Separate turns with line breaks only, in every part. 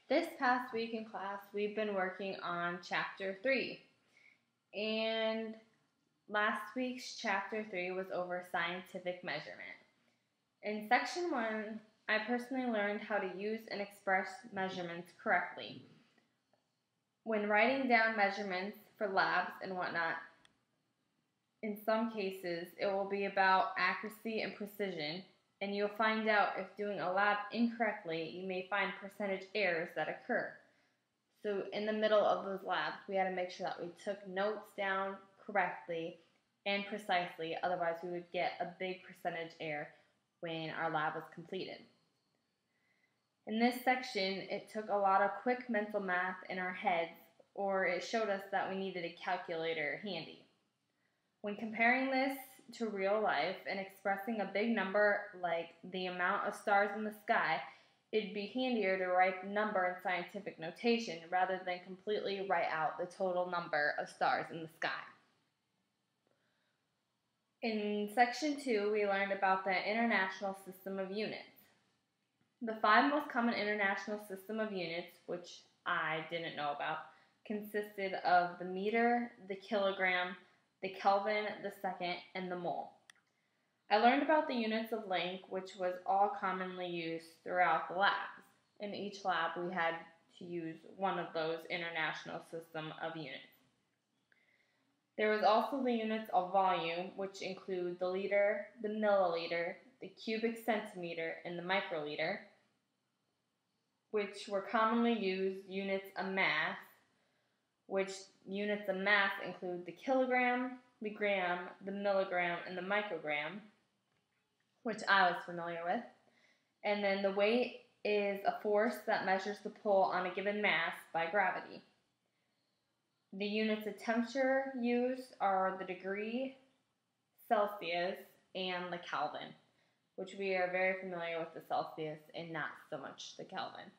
This past week in class, we've been working on Chapter 3. And last week's Chapter 3 was over scientific measurement. In Section 1, I personally learned how to use and express measurements correctly. When writing down measurements for labs and whatnot, in some cases, it will be about accuracy and precision, and you'll find out if doing a lab incorrectly, you may find percentage errors that occur. So in the middle of those labs, we had to make sure that we took notes down correctly and precisely, otherwise we would get a big percentage error when our lab was completed. In this section, it took a lot of quick mental math in our heads, or it showed us that we needed a calculator handy. When comparing this to real life and expressing a big number like the amount of stars in the sky, it'd be handier to write the number in scientific notation rather than completely write out the total number of stars in the sky. In Section 2, we learned about the International System of Units. The 5 most common international system of units, which I didn't know about, consisted of the meter, the kilogram, the Kelvin, the second, and the mole. I learned about the units of length, which was all commonly used throughout the labs. In each lab, we had to use one of those international system of units. There was also the units of volume, which include the liter, the milliliter, the cubic centimeter, and the microliter, which were commonly used units of mass, which units of mass include the kilogram, the gram, the milligram, and the microgram, which I was familiar with. And then the weight is a force that measures the pull on a given mass by gravity. The units of temperature used are the degree, Celsius, and the Kelvin, which we are very familiar with the Celsius and not so much the Kelvin.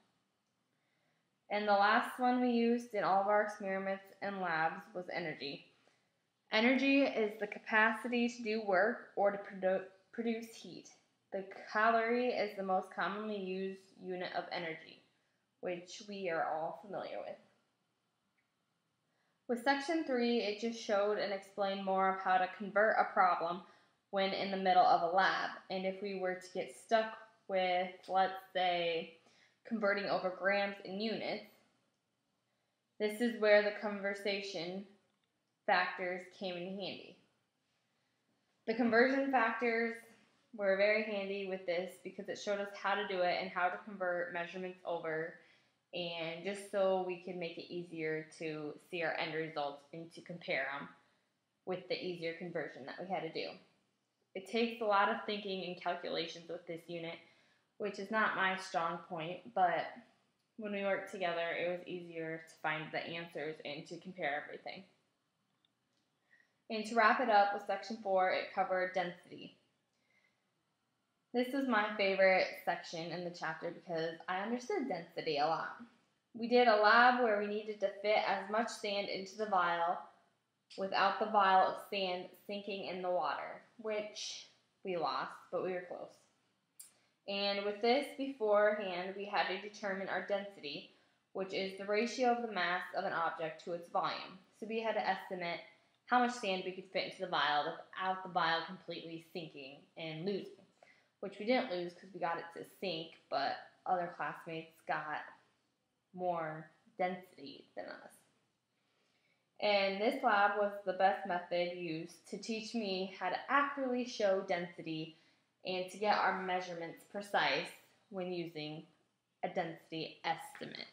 And the last one we used in all of our experiments and labs was energy. Energy is the capacity to do work or to produce heat. The calorie is the most commonly used unit of energy, which we are all familiar with. With Section 3, it just showed and explained more of how to convert a problem when in the middle of a lab. And if we were to get stuck with, let's say, converting over grams and units, this is where the conversion factors came in handy. The conversion factors were very handy with this because it showed us how to do it and how to convert measurements over, and just so we could make it easier to see our end results and to compare them with the easier conversion that we had to do. It takes a lot of thinking and calculations with this unit, which is not my strong point, but when we worked together, it was easier to find the answers and to compare everything. And to wrap it up with Section 4, it covered density. This was my favorite section in the chapter because I understood density a lot. We did a lab where we needed to fit as much sand into the vial without the vial of sand sinking in the water, which we lost, but we were close. And with this beforehand, we had to determine our density, which is the ratio of the mass of an object to its volume. So we had to estimate how much sand we could fit into the vial without the vial completely sinking and losing, which we didn't lose because we got it to sink, but other classmates got more density than us. And this lab was the best method used to teach me how to accurately show density and to get our measurements precise when using a density estimate.